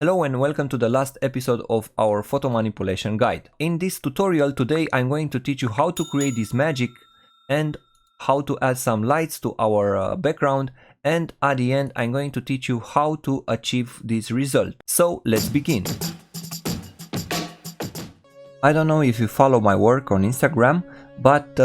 Hello and welcome to the last episode of our photo manipulation guide. In this tutorial today I'm going to teach you how to create this magic and how to add some lights to our background, and at the end I'm going to teach you how to achieve this result. So let's begin. I don't know if you follow my work on Instagram, but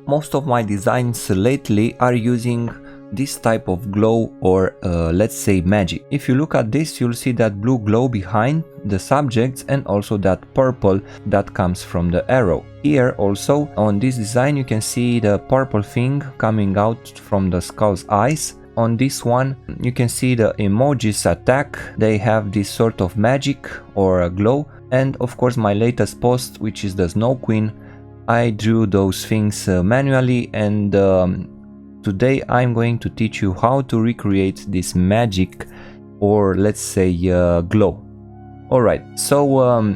most of my designs lately are using this type of glow or let's say magic. If you look at this, you'll see that blue glow behind the subjects and also that purple that comes from the arrow. Here also on this design you can see the purple thing coming out from the skull's eyes. On this one you can see the emojis attack, they have this sort of magic or a glow. And of course my latest post, which is the Snow Queen, I drew those things manually, and today I'm going to teach you how to recreate this magic or let's say glow. Alright, so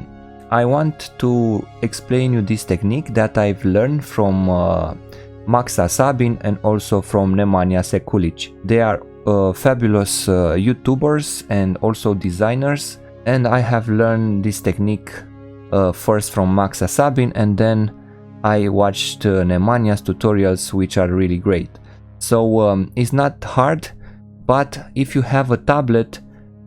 I want to explain you this technique that I've learned from Maxa Sabin and also from Nemanja Sekulic. They are fabulous YouTubers and also designers, and I have learned this technique first from Maxa Sabin, and then I watched Nemanja's tutorials, which are really great. So it's not hard, but if you have a tablet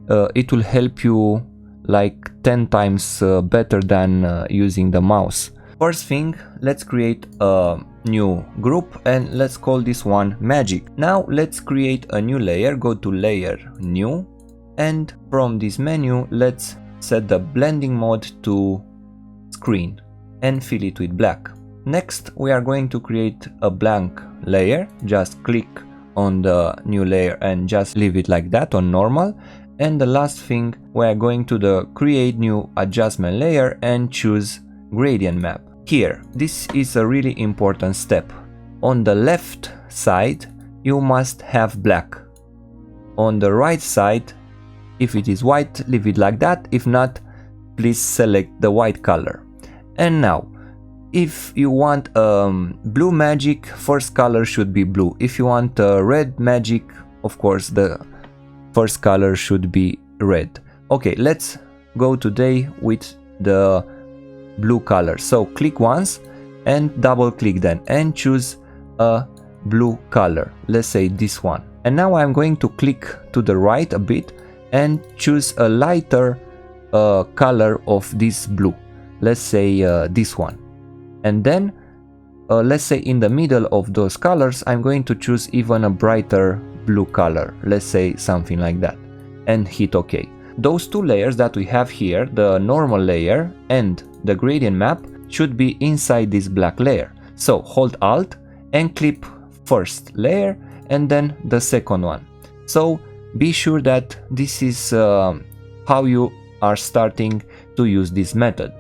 it will help you like 10 times better than using the mouse. First thing, let's create a new group and let's call this one magic. Now let's create a new layer. Go to layer, new, and from this menu let's set the blending mode to screen and fill it with black. Next we are going to create a blank layer. Just click on the new layer and just leave it like that on normal. And the last thing, we are going to the create new adjustment layer and choose gradient map. Here, this is a really important step. On the left side you must have black. On the right side, if it is white, leave it like that. If not, please select the white color. And now if you want blue magic, first color should be blue. If you want red magic, of course the first color should be red. Okay, let's go today with the blue color. So click once and double click then and choose a blue color. Let's say this one. And now I'm going to click to the right a bit and choose a lighter color of this blue. Let's say this one. And then let's say in the middle of those colors I'm going to choose even a brighter blue color, let's say something like that, and hit OK. Those two layers that we have here, the normal layer and the gradient map, should be inside this black layer. So hold Alt and clip first layer and then the second one. So be sure that this is how you are starting to use this method.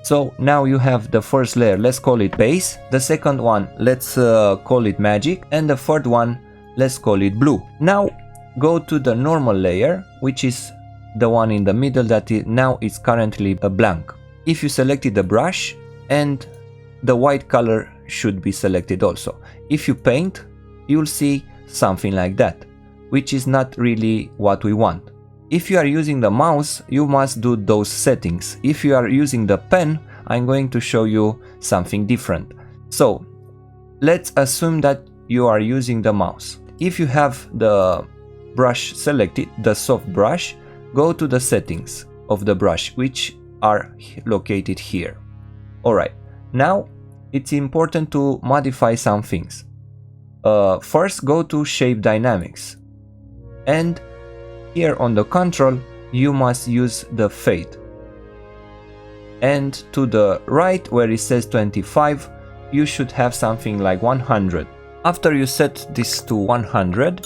So now you have the first layer, let's call it base, the second one let's call it magic, and the third one let's call it blue. Now go to the normal layer, which is the one in the middle that now is currently a blank. If you selected the brush, and the white color should be selected also. If you paint, you'll see something like that, which is not really what we want. If you are using the mouse, you must do those settings. If you are using the pen, I'm going to show you something different. So let's assume that you are using the mouse. If you have the brush selected, the soft brush, go to the settings of the brush, which are located here. Alright, now it's important to modify some things. First, go to Shape Dynamics, and here on the control you must use the fade, and to the right where it says 25 you should have something like 100. After you set this to 100,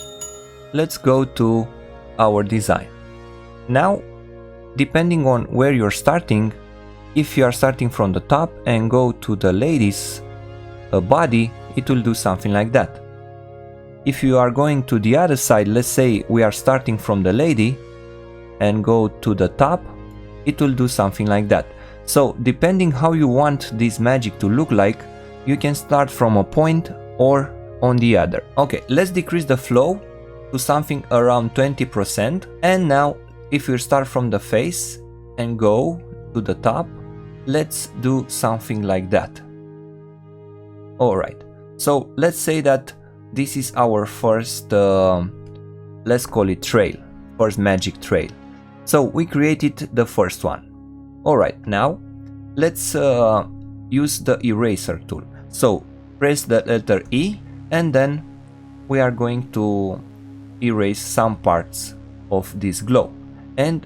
let's go to our design. Now depending on where you're starting, if you are starting from the top and go to the lady's body, it will do something like that. If you are going to the other side, let's say we are starting from the lady and go to the top, it will do something like that. So depending how you want this magic to look like, you can start from a point or on the other. Okay, let's decrease the flow to something around 20%, and now if you start from the face and go to the top, let's do something like that. Alright, so let's say that this is our first, let's call it trail, first magic trail. So we created the first one. Alright, now let's use the eraser tool. So press the letter E and then we are going to erase some parts of this glow. And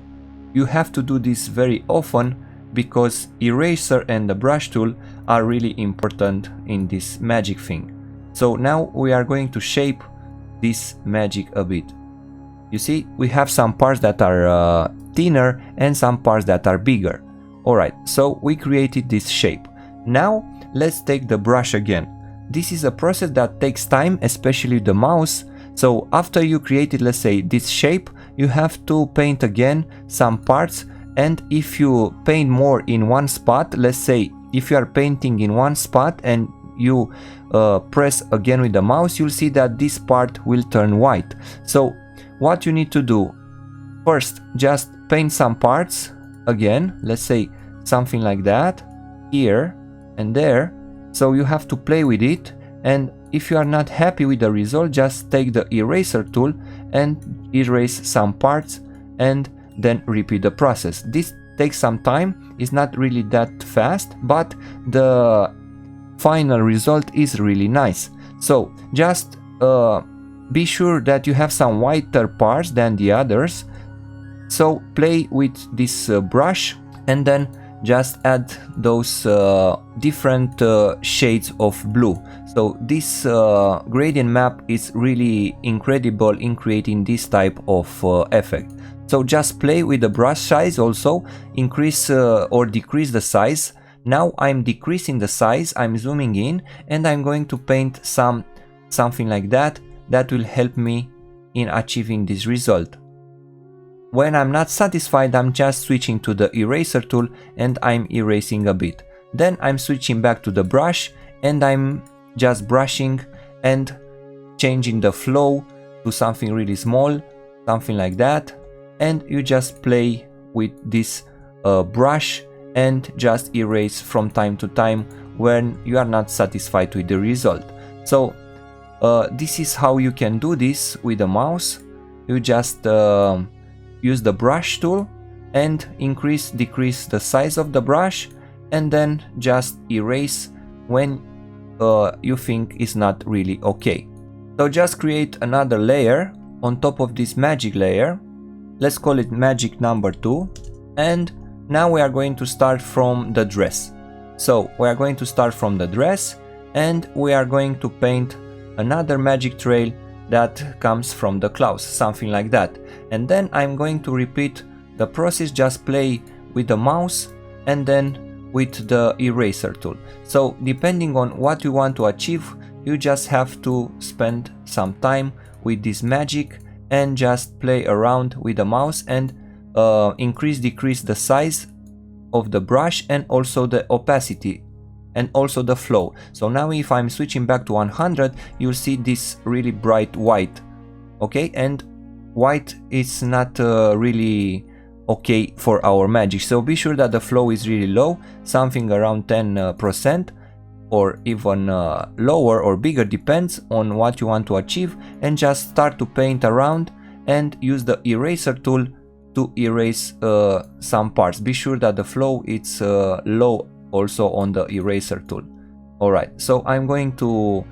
you have to do this very often because eraser and the brush tool are really important in this magic thing. So now we are going to shape this magic a bit. You see, we have some parts that are thinner and some parts that are bigger. Alright, so we created this shape. Now let's take the brush again. This is a process that takes time, especially the mouse. So after you created, let's say, this shape, you have to paint again some parts. And if you paint more in one spot, let's say if you are painting in one spot and you press again with the mouse, you'll see that this part will turn white. So what you need to do, first just paint some parts again, let's say something like that, here and there. So you have to play with it, and if you are not happy with the result, just take the eraser tool and erase some parts and then repeat the process. This takes some time, it's not really that fast, but the final result is really nice. So just be sure that you have some whiter parts than the others. So play with this brush and then just add those different shades of blue. So this gradient map is really incredible in creating this type of effect. So just play with the brush size, also increase or decrease the size. Now I'm decreasing the size, I'm zooming in, and I'm going to paint something like that. That will help me in achieving this result. When I'm not satisfied, I'm just switching to the eraser tool and I'm erasing a bit. Then I'm switching back to the brush and I'm just brushing and changing the flow to something really small, something like that. And you just play with this brush and just erase from time to time when you are not satisfied with the result. So this is how you can do this with the mouse. You just use the brush tool and increase, decrease the size of the brush, and then just erase when you think it's not really okay. So just create another layer on top of this magic layer. Let's call it magic number 2. And now we are going to start from the dress. So we are going to start from the dress and we are going to paint another magic trail that comes from the clouds, something like that. And then I'm going to repeat the process, just play with the mouse and then with the eraser tool. So depending on what you want to achieve, you just have to spend some time with this magic and just play around with the mouse and increase, decrease the size of the brush and also the opacity and also the flow. So now if I'm switching back to 100, you'll see this really bright white. Okay, and white is not really okay for our magic. So be sure that the flow is really low, something around 10% or even lower or bigger, depends on what you want to achieve. And just start to paint around and use the eraser tool to erase some parts. Be sure that the flow is low also on the eraser tool. Alright, so I'm going to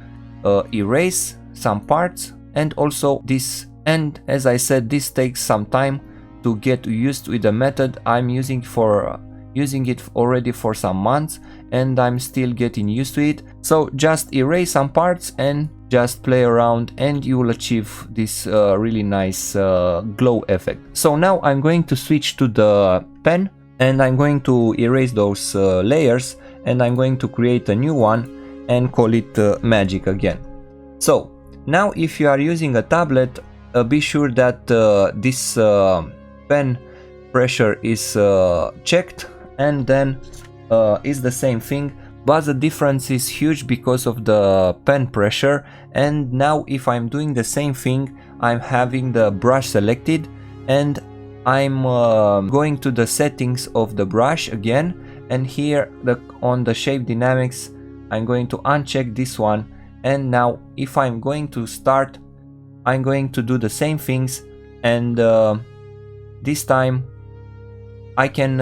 erase some parts and also this, and as I said, this takes some time to get used with the method. I'm using it already for some months and I'm still getting used to it. So just erase some parts and just play around and you will achieve this really nice glow effect. So now I'm going to switch to the pen and I'm going to erase those layers and I'm going to create a new one and call it magic again. So now if you are using a tablet, be sure that this pen pressure is checked, and then is the same thing, but the difference is huge because of the pen pressure. And now if I'm doing the same thing, I'm having the brush selected and I'm going to the settings of the brush again, and here on the shape dynamics I'm going to uncheck this one, and now if I'm going to start, I'm going to do the same things, and this time I can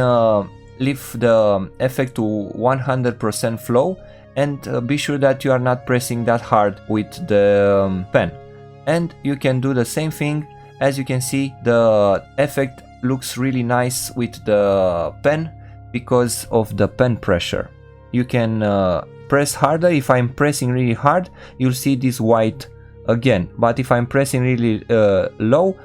leave the effect to 100% flow, and be sure that you are not pressing that hard with the pen. And you can do the same thing. As you can see, the effect looks really nice with the pen because of the pen pressure. You can press harder. If I'm pressing really hard, you'll see this white again, but if I'm pressing really low,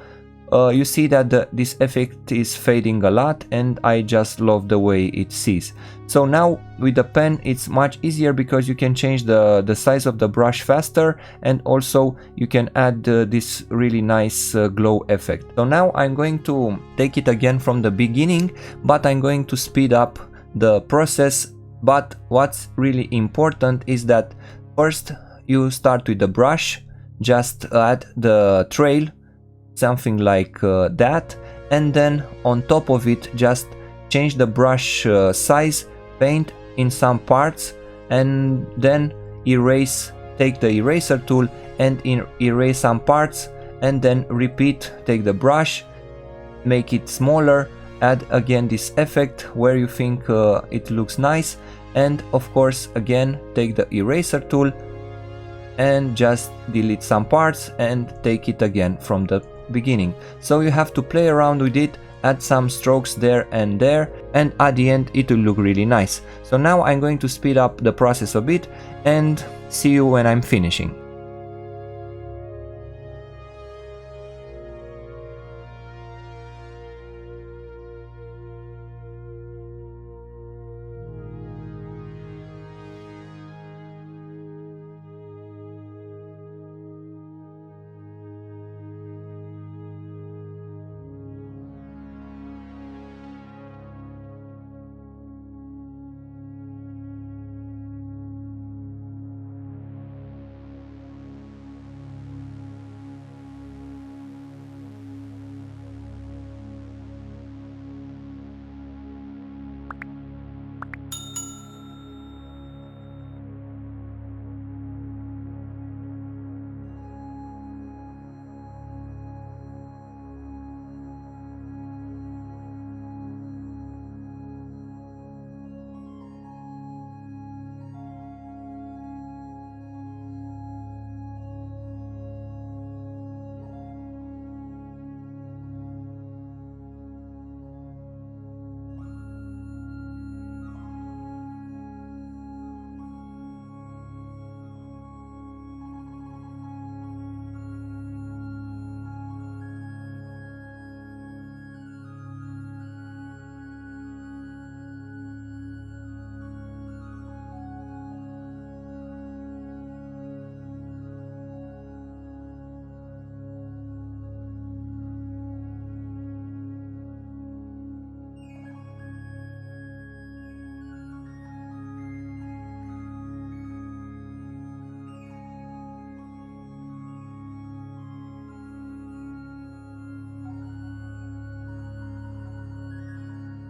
you see that this effect is fading a lot, and I just love the way it sees. So now with the pen it's much easier because you can change the size of the brush faster, and also you can add this really nice glow effect. So now I'm going to take it again from the beginning, but I'm going to speed up the process. But what's really important is that first you start with the brush, just add the trail, something like that, and then on top of it just change the brush size, paint in some parts, and then erase, take the eraser tool and erase some parts, and then repeat, take the brush, make it smaller, add again this effect where you think it looks nice, and of course again take the eraser tool and just delete some parts and take it again from the beginning. So you have to play around with it, add some strokes there, and at the end it will look really nice. So now I'm going to speed up the process a bit and see you when I'm finishing.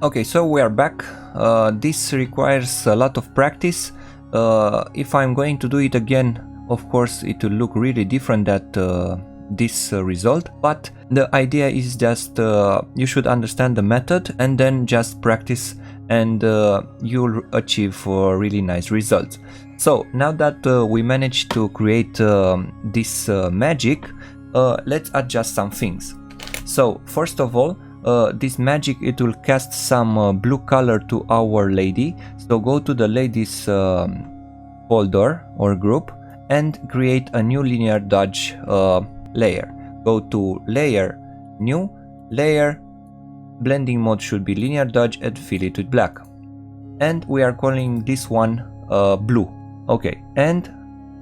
Okay, so we are back. This requires a lot of practice. If I'm going to do it again, of course it will look really different that this result, but the idea is just you should understand the method and then just practice, and you'll achieve really nice results. So now that we managed to create this magic, let's adjust some things. So first of all, this magic, it will cast some blue color to our lady. So go to the ladies folder or group and create a new linear dodge layer. Go to layer, new layer, blending mode should be linear dodge, and fill it with black, and we are calling this one blue. Okay, and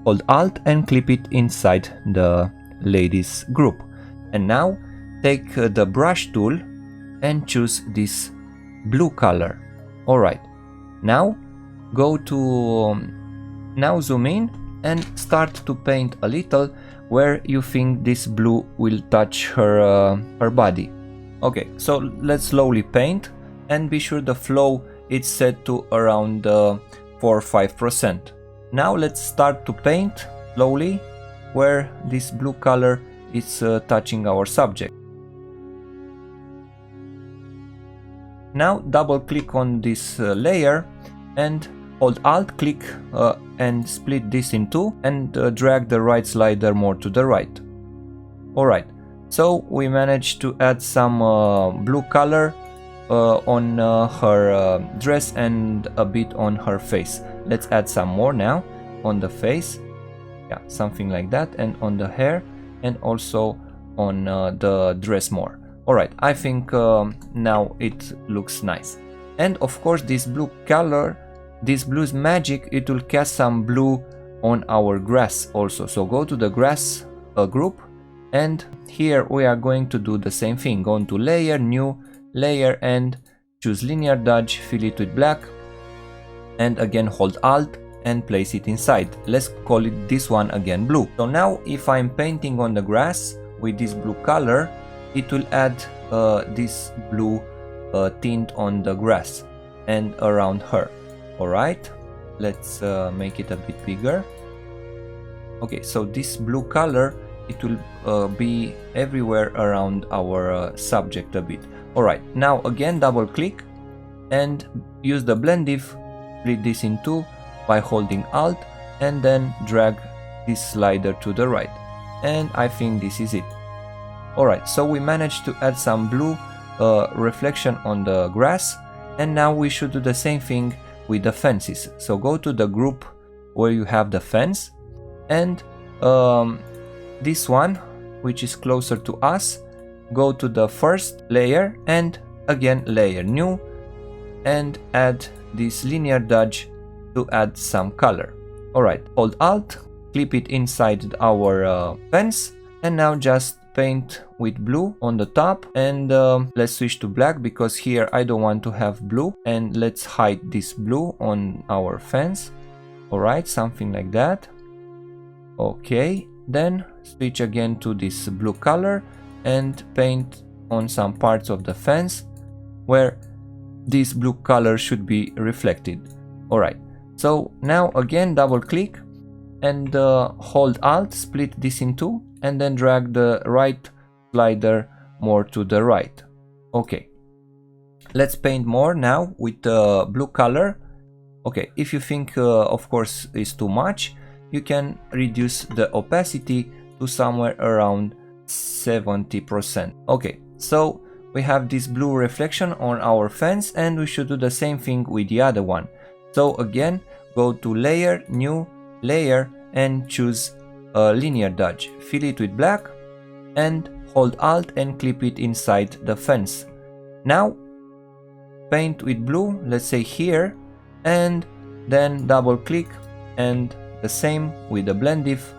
hold Alt and clip it inside the ladies group. And now take the brush tool and choose this blue color. Alright, now go to now zoom in and start to paint a little where you think this blue will touch her body. Okay, so let's slowly paint and be sure the flow is set to around 4 or 5%. Now let's start to paint slowly where this blue color is touching our subject. Now double click on this layer and hold Alt click and split this in two and drag the right slider more to the right. Alright, so we managed to add some blue color on her dress and a bit on her face. Let's add some more now on the face, yeah, something like that, and on the hair and also on the dress more. Alright, I think now it looks nice. And of course this blue color, this blue's magic, it will cast some blue on our grass also. So go to the grass group and here we are going to do the same thing. Go into layer, new layer and choose linear dodge, fill it with black and again hold Alt and place it inside. Let's call it this one again blue. So now if I'm painting on the grass with this blue color, it will add this blue tint on the grass and around her. Alright, let's make it a bit bigger. Okay, so this blue color, it will be everywhere around our subject a bit. Alright, now again double click and use the blend diff, split this in two by holding Alt and then drag this slider to the right. And I think this is it. Alright, so we managed to add some blue reflection on the grass and now we should do the same thing with the fences. So go to the group where you have the fence and this one which is closer to us, go to the first layer and again layer new and add this linear dodge to add some color. Alright, hold Alt, clip it inside our fence and now just paint with blue on the top and let's switch to black because here I don't want to have blue and let's hide this blue on our fence. Alright, something like that. Okay, then switch again to this blue color and paint on some parts of the fence where this blue color should be reflected. Alright, so now again double click and hold Alt, split this in two and then drag the right slider more to the right. Okay, let's paint more now with blue color. Okay, if you think of course is too much, you can reduce the opacity to somewhere around 70%. Okay, so we have this blue reflection on our fence and we should do the same thing with the other one. So again, go to layer, new layer and choose a linear dodge, fill it with black and hold Alt and clip it inside the fence. Now paint with blue, let's say here, and then double click and the same with the blend diff,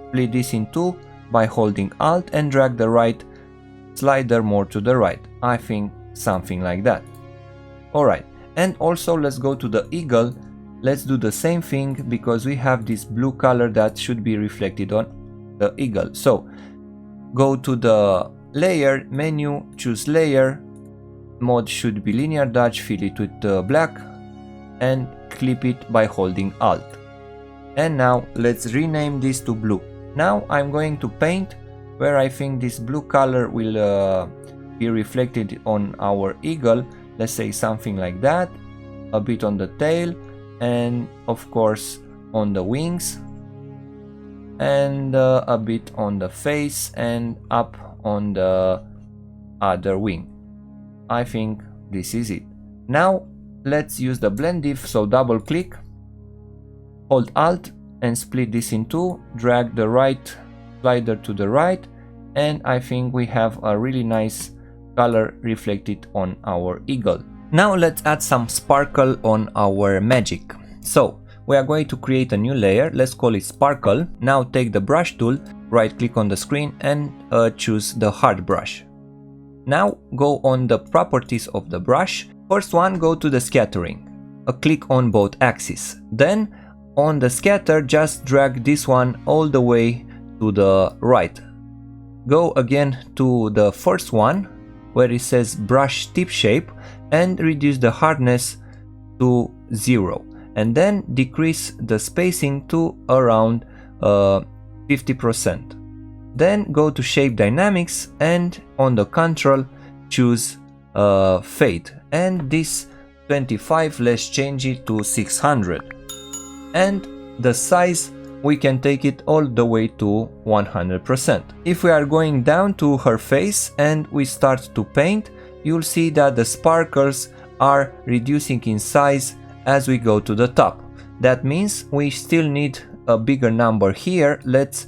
split this in two by holding Alt and drag the right slider more to the right. I think something like that. Alright, and also let's go to the eagle. Let's do the same thing because we have this blue color that should be reflected on the eagle. So go to the layer menu, choose layer, mode should be linear dodge, fill it with black and clip it by holding Alt. And now let's rename this to blue. Now I'm going to paint where I think this blue color will be reflected on our eagle. Let's say something like that, a bit on the tail and of course on the wings and a bit on the face and up on the other wing. I think this is it. Now let's use the blend diff, so double click, hold Alt and split this in two, drag the right slider to the right and I think we have a really nice color reflected on our eagle. Now let's add some sparkle on our magic. So we are going to create a new layer, let's call it sparkle. Now take the brush tool, right click on the screen and choose the hard brush. Now go on the properties of the brush. First one, go to the scattering, click on both axes. Then on the scatter just drag this one all the way to the right. Go again to the first one where it says brush tip shape and reduce the hardness to 0, and then decrease the spacing to around 50%. Then go to shape dynamics and on the control choose fade, and this 25, let's change it to 600, and the size we can take it all the way to 100%. If we are going down to her face and we start to paint, you'll see that the sparkles are reducing in size as we go to the top. That means we still need a bigger number here. Let's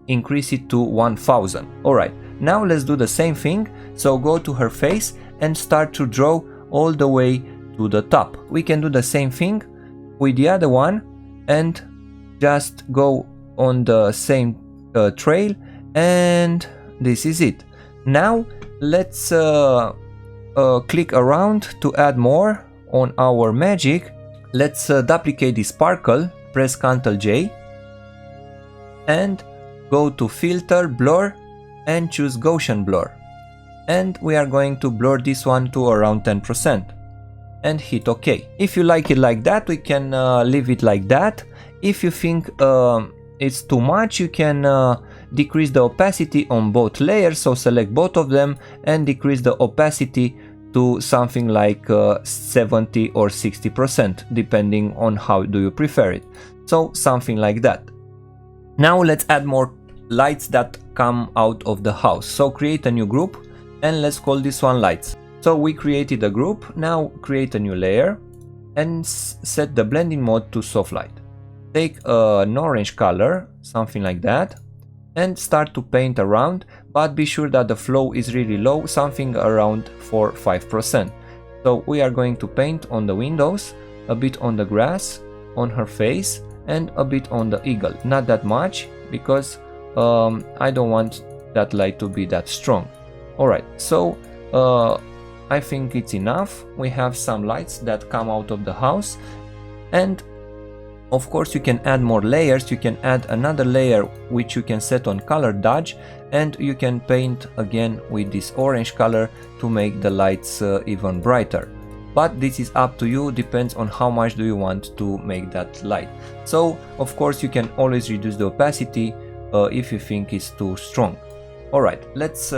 increase it to 1000. Alright, now let's do the same thing. So go to her face and start to draw all the way to the top. We can do the same thing with the other one and just go on the same trail, and this is it. Now let's click around to add more on our magic. Let's duplicate the sparkle, press Ctrl J and go to filter, blur, and choose Gaussian blur, and we are going to blur this one to around 10% and hit OK. If you like it like that, we can leave it like that. If you think it's too much, you can decrease the opacity on both layers, so select both of them and decrease the opacity to something like 70 or 60%, depending on how do you prefer it. So something like that. Now let's add more lights that come out of the house. So create a new group and let's call this one lights. So we created a group. Now create a new layer and set the blending mode to soft light. Take an orange color, something like that, and start to paint around, but be sure that the flow is really low, something around 4-5%. So we are going to paint on the windows, a bit on the grass, on her face, and a bit on the eagle. Not that much, because I don't want that light to be that strong. Alright, so I think it's enough. We have some lights that come out of the house, and of course you can add more layers. You can add another layer which you can set on color dodge, and you can paint again with this orange color to make the lights even brighter. But this is up to you, depends on how much do you want to make that light. So of course you can always reduce the opacity if you think it's too strong. Alright, let's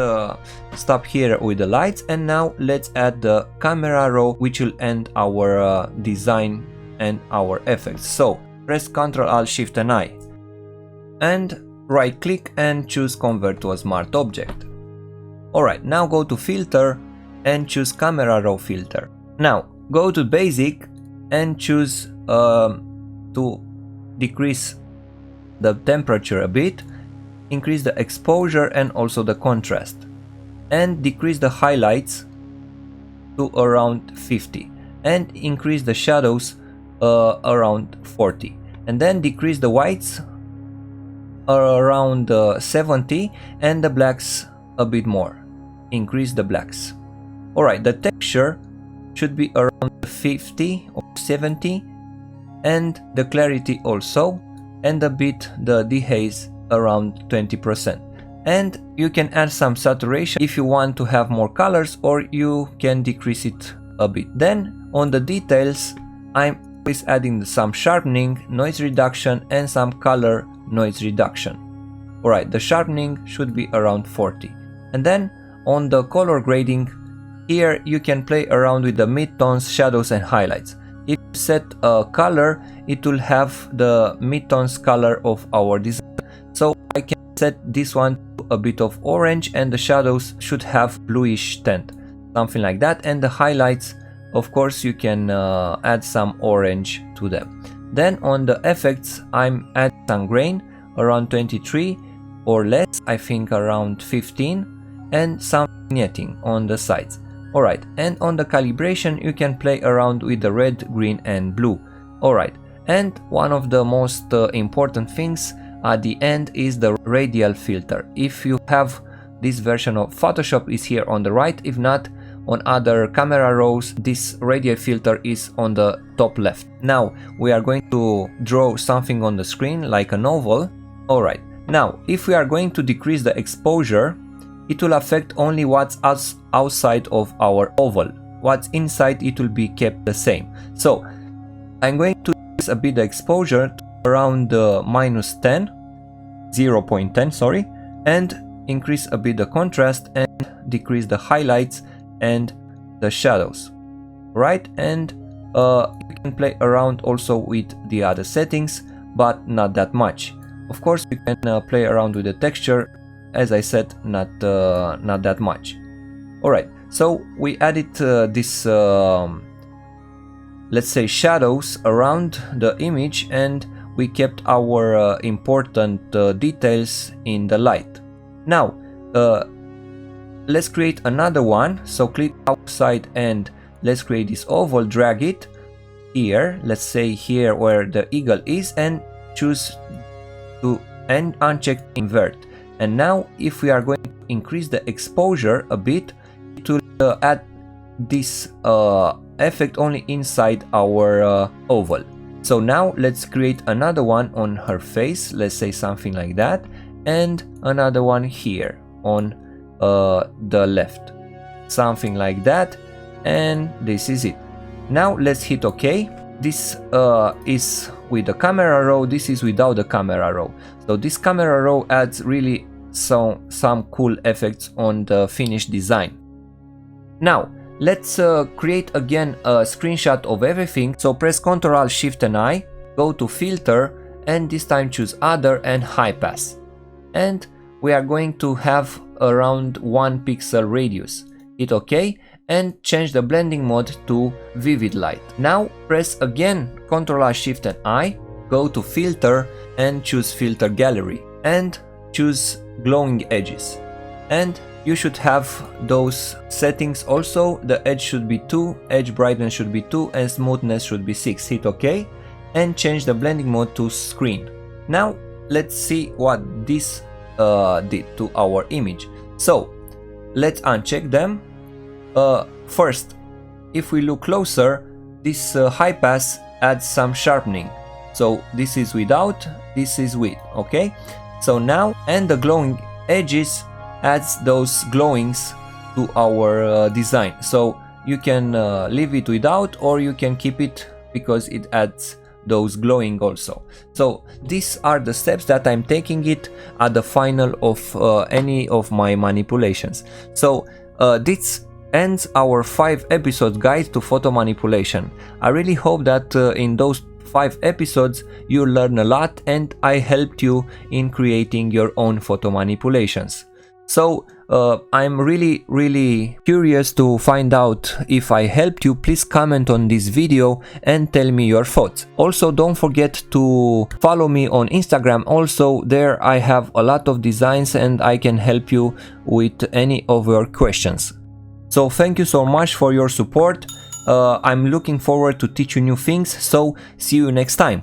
stop here with the lights, and now let's add the camera raw, which will end our design and our effects. So press Ctrl Alt Shift and I and right click and choose convert to a smart object. Alright, now go to filter and choose camera raw filter. Now go to basic and choose to decrease the temperature a bit, increase the exposure and also the contrast, and decrease the highlights to around 50, and increase the shadows around 40, and then decrease the whites around 70 and the blacks a bit more. Increase the blacks. Alright, the texture should be around 50 or 70, and the clarity also, and a bit the dehaze around 20%. And you can add some saturation if you want to have more colors, or you can decrease it a bit. Then on the details, I'm always adding some sharpening, noise reduction, and some color noise reduction. Alright, the sharpening should be around 40. And then on the color grading, here you can play around with the midtones, shadows and highlights. If you set a color, it will have the midtones color of our design. So I can set this one to a bit of orange, and the shadows should have bluish tint, something like that. And the highlights, of course, you can add some orange to them. Then on the effects, I'm adding some grain around 23 or less, I think around 15, and some vignetting on the sides. Alright, and on the calibration, you can play around with the red, green and blue. Alright, and one of the most important things at the end is the radial filter. If you have this version of Photoshop, is here on the right. If not, on other camera raws, this radial filter is on the top left. Now we are going to draw something on the screen like a novel. Alright, now if we are going to decrease the exposure, it will affect only what's outside of our oval. What's inside, it will be kept the same. So I'm going to increase a bit the exposure to around -10, 0.10, sorry, and increase a bit the contrast and decrease the highlights and the shadows, right? And you can play around also with the other settings, but not that much. Of course, you can play around with the texture, as I said, not that much. Alright, so we added this, let's say, shadows around the image, and we kept our important details in the light. Now, let's create another one. So click outside and let's create this oval, drag it here, let's say here where the eagle is, and choose to uncheck invert. And now if we are going to increase the exposure a bit, it will add this effect only inside our oval. So now let's create another one on her face, let's say something like that, and another one here on the left, something like that, and this is it. Now let's hit OK. This is with the camera raw, this is without the camera raw. So this camera raw adds really some cool effects on the finished design. Now let's create again a screenshot of everything. So press Ctrl Shift and I, go to filter, and this time choose other and high pass. And we are going to have around 1 pixel radius. Hit OK and change the blending mode to vivid light. Now press again Ctrl Shift and I, go to filter and choose filter gallery and choose glowing edges. And you should have those settings also. The edge should be 2, edge brightness should be 2, and smoothness should be 6. Hit OK and change the blending mode to screen. Now let's see what this did to our image. So let's uncheck them. First, if we look closer, this high pass adds some sharpening. So this is without, this is with, okay? So now, and the glowing edges adds those glowings to our design. So you can leave it without, or you can keep it because it adds those glowing also. So these are the steps that I'm taking it at the final of any of my manipulations. So this ends our 5 episode guide to photo manipulation. I really hope that in those 5 episodes you learn a lot and I helped you in creating your own photo manipulations. So I'm really curious to find out if I helped you. Please comment on this video and tell me your thoughts. Also, don't forget to follow me on Instagram. Also, there I have a lot of designs and I can help you with any of your questions. So thank you so much for your support. I'm looking forward to teach you new things. So see you next time.